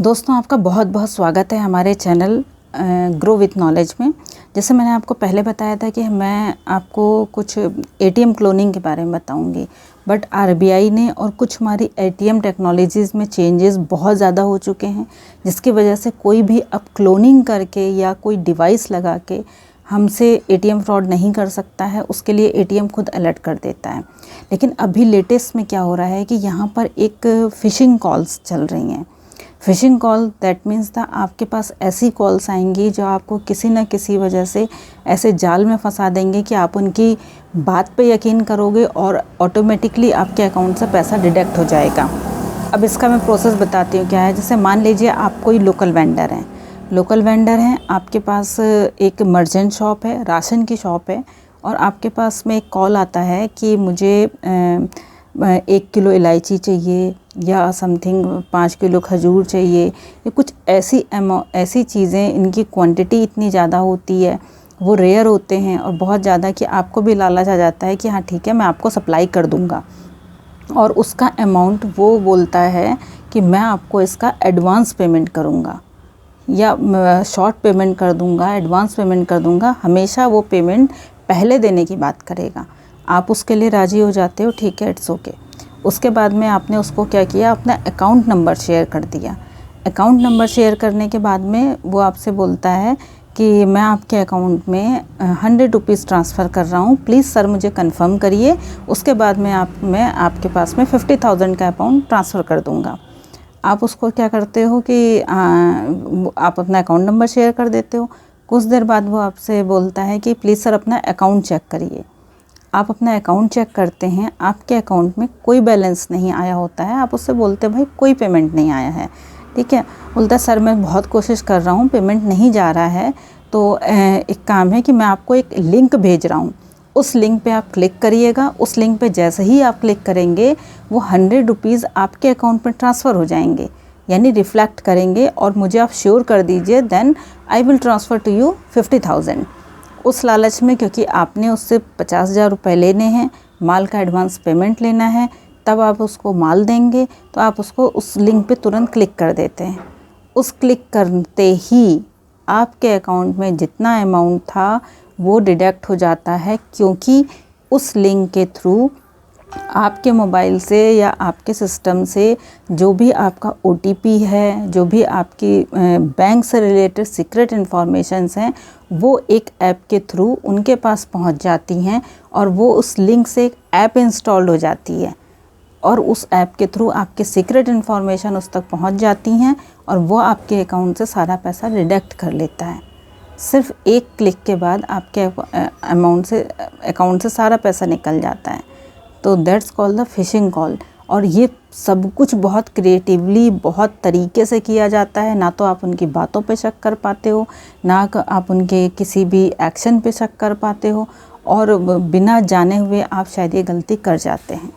दोस्तों, आपका बहुत बहुत स्वागत है हमारे चैनल ग्रो विथ नॉलेज में। जैसे मैंने आपको पहले बताया था कि मैं आपको कुछ एटीएम क्लोनिंग के बारे में बताऊंगी, बट आरबीआई ने और कुछ हमारी एटीएम टेक्नोलॉजीज़ में चेंजेस बहुत ज़्यादा हो चुके हैं, जिसकी वजह से कोई भी अब क्लोनिंग करके या कोई डिवाइस लगा के हमसे एटीएम फ्रॉड नहीं कर सकता है। उसके लिए एटीएम खुद अलर्ट कर देता है। लेकिन अभी लेटेस्ट में क्या हो रहा है कि यहाँ पर एक फ़िशिंग कॉल्स चल रही हैं। Phishing call that means the आपके पास ऐसी कॉल्स आएंगी जो आपको किसी न किसी वजह से ऐसे जाल में फंसा देंगे कि आप उनकी बात पे यकीन करोगे और ऑटोमेटिकली आपके अकाउंट से पैसा डिडक्ट हो जाएगा। अब इसका मैं प्रोसेस बताती हूँ क्या है। जैसे मान लीजिए आप कोई लोकल वेंडर हैं, आपके पास एक मर्चेंट शॉप है, राशन की शॉप है, और आपके पास में एक कॉल आता है कि मुझे 1 किलो इलायची चाहिए या समथिंग 5 किलो खजूर चाहिए, या कुछ ऐसी चीज़ें। इनकी क्वांटिटी इतनी ज़्यादा होती है, वो रेयर होते हैं और बहुत ज़्यादा कि आपको भी लालच आ जाता है कि हाँ ठीक है, मैं आपको सप्लाई कर दूँगा। और उसका अमाउंट वो बोलता है कि मैं आपको इसका एडवांस पेमेंट करूँगा या शॉर्ट पेमेंट कर दूँगा, एडवांस पेमेंट कर दूँगा। हमेशा वो पेमेंट पहले देने की बात करेगा। आप उसके लिए राज़ी हो जाते हो, ठीक है, इट्स ओके। उसके बाद में आपने उसको क्या किया, अपना अकाउंट नंबर शेयर कर दिया। अकाउंट नंबर शेयर करने के बाद में वो आपसे बोलता है कि मैं आपके अकाउंट में 100 रुपीज़ ट्रांसफ़र कर रहा हूँ, प्लीज़ सर मुझे कंफर्म करिए। उसके बाद में मैं आपके पास में 50,000 का अमाउंट ट्रांसफ़र कर दूँगा। आप उसको क्या करते हो कि आप अपना अकाउंट नंबर शेयर कर देते हो। कुछ देर बाद वो आपसे बोलता है कि प्लीज़ सर अपना अकाउंट चेक करिए। आप अपना अकाउंट चेक करते हैं, आपके अकाउंट में कोई बैलेंस नहीं आया होता है। आप उससे बोलते हैं भाई कोई पेमेंट नहीं आया है, ठीक है। बोलता है सर मैं बहुत कोशिश कर रहा हूँ, पेमेंट नहीं जा रहा है, तो एक काम है कि मैं आपको एक लिंक भेज रहा हूँ, उस लिंक पे आप क्लिक करिएगा। उस लिंक पे जैसे ही आप क्लिक करेंगे वो 100 रुपीज़ आपके अकाउंट में ट्रांसफ़र हो जाएंगे, यानी रिफ्लेक्ट करेंगे, और मुझे आप श्योर कर दीजिए, then I will transfer to you 50,000। उस लालच में, क्योंकि आपने उससे 50,000 रुपये लेने हैं, माल का एडवांस पेमेंट लेना है, तब आप उसको माल देंगे, तो आप उसको उस लिंक पे तुरंत क्लिक कर देते हैं। उस क्लिक करते ही आपके अकाउंट में जितना अमाउंट था वो डिडक्ट हो जाता है, क्योंकि उस लिंक के थ्रू आपके मोबाइल से या आपके सिस्टम से जो भी आपका OTP है, जो भी आपकी बैंक से रिलेटेड सीक्रेट इन्फॉर्मेशंस हैं, वो एक ऐप के थ्रू उनके पास पहुंच जाती हैं, और वो उस लिंक से एक ऐप इंस्टॉल्ड हो जाती है, और उस ऐप के थ्रू आपके सीक्रेट इन्फॉर्मेशन उस तक पहुंच जाती हैं, और वो आपके अकाउंट से सारा पैसा डिडक्ट कर लेता है। सिर्फ एक क्लिक के बाद आपके अकाउंट से सारा पैसा निकल जाता है। तो that's called the fishing call. और ये सब कुछ बहुत क्रिएटिवली, बहुत तरीके से किया जाता है। ना तो आप उनकी बातों पे शक कर पाते हो, ना आप उनके किसी भी एक्शन पे शक कर पाते हो, और बिना जाने हुए आप शायद ये गलती कर जाते हैं।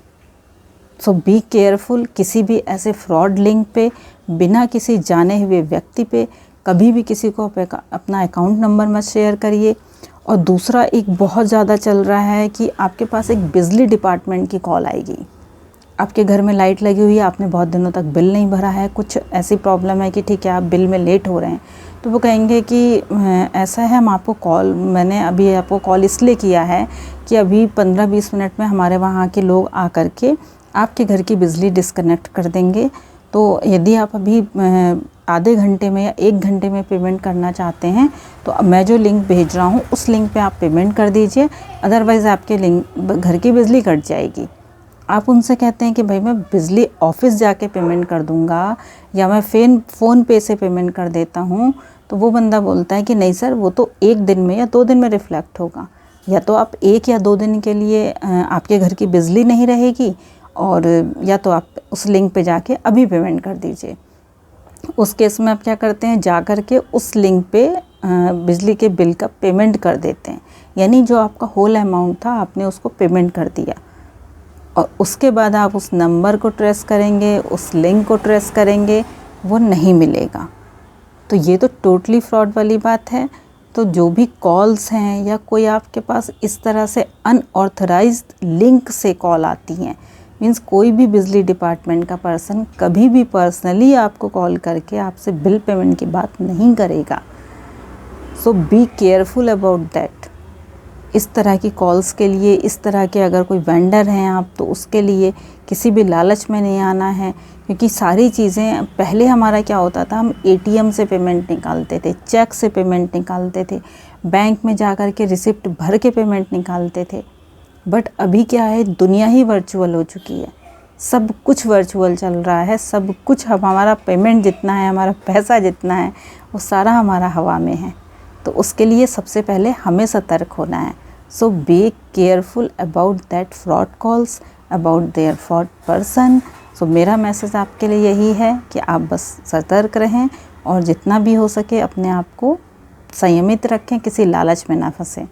सो बी केयरफुल। किसी भी ऐसे फ्रॉड लिंक पे, बिना किसी जाने हुए व्यक्ति पे कभी भी किसी को अपना अकाउंट नंबर मत शेयर करिए। और दूसरा एक बहुत ज़्यादा चल रहा है कि आपके पास एक बिजली डिपार्टमेंट की कॉल आएगी। आपके घर में लाइट लगी हुई है, आपने बहुत दिनों तक बिल नहीं भरा है, कुछ ऐसी प्रॉब्लम है कि ठीक है आप बिल में लेट हो रहे हैं, तो वो कहेंगे कि ऐसा है, मैंने अभी आपको कॉल इसलिए किया है कि अभी 15-20 मिनट में हमारे वहाँ के लोग आकर के आपके घर की बिजली डिस्कनेक्ट कर देंगे। तो यदि आप अभी आधे घंटे में या 1 घंटे में पेमेंट करना चाहते हैं, तो मैं जो लिंक भेज रहा हूँ उस लिंक पे आप पेमेंट कर दीजिए, अदरवाइज़ आपके घर की बिजली कट जाएगी। आप उनसे कहते हैं कि भाई मैं बिजली ऑफिस जाके पेमेंट कर दूँगा, या मैं फ़ोन पे से पेमेंट कर देता हूँ, तो वो बंदा बोलता है कि नहीं सर, वो तो 1 दिन में या 2 दिन में रिफ्लेक्ट होगा। या तो आप 1 या 2 दिन के लिए आपके घर की बिजली नहीं रहेगी, और या तो आप उस लिंक पे जाके अभी पेमेंट कर दीजिए। उस केस में आप क्या करते हैं, जा कर के उस लिंक पे बिजली के बिल का पेमेंट कर देते हैं, यानी जो आपका होल अमाउंट था आपने उसको पेमेंट कर दिया। और उसके बाद आप उस नंबर को ट्रेस करेंगे, उस लिंक को ट्रेस करेंगे, वो नहीं मिलेगा। तो ये तो टोटली फ्रॉड वाली बात है। तो जो भी कॉल्स हैं या कोई आपके पास इस तरह से अनऑथराइज्ड लिंक से कॉल आती हैं, मीन्स कोई भी बिजली डिपार्टमेंट का पर्सन कभी भी पर्सनली आपको कॉल करके आपसे बिल पेमेंट की बात नहीं करेगा। सो बी केयरफुल अबाउट दैट। इस तरह की कॉल्स के लिए, इस तरह के अगर कोई वेंडर हैं आप, तो उसके लिए किसी भी लालच में नहीं आना है, क्योंकि सारी चीज़ें पहले हमारा क्या होता था, हम एटीएम से पेमेंट निकालते थे, चेक से पेमेंट निकालते थे, बैंक में जा कर के रिसिप्ट भर के पेमेंट निकालते थे। बट अभी क्या है, दुनिया ही वर्चुअल हो चुकी है, सब कुछ वर्चुअल चल रहा है, सब कुछ हमारा पेमेंट जितना है, हमारा पैसा जितना है, वो सारा हमारा हवा में है। तो उसके लिए सबसे पहले हमें सतर्क होना है। So be careful about that fraud calls, about there fraud person. So मेरा मैसेज आपके लिए यही है कि आप बस सतर्क रहें और जितना भी हो सके अपने आप को संयमित रखें, किसी लालच में ना फंसें।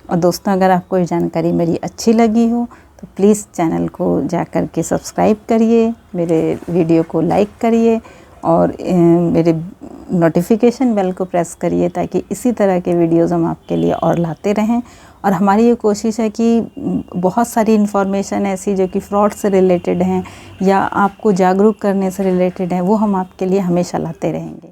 और दोस्तों, अगर आपको ये जानकारी मेरी अच्छी लगी हो तो प्लीज़ चैनल को जा कर के सब्सक्राइब करिए, मेरे वीडियो को लाइक करिए और मेरे नोटिफिकेशन बेल को प्रेस करिए, ताकि इसी तरह के वीडियोज़ हम आपके लिए और लाते रहें। और हमारी ये कोशिश है कि बहुत सारी इन्फॉर्मेशन ऐसी जो कि फ्रॉड से रिलेटेड हैं या आपको जागरूक करने से रिलेटेड हैं, वो हम आपके लिए हमेशा लाते रहेंगे।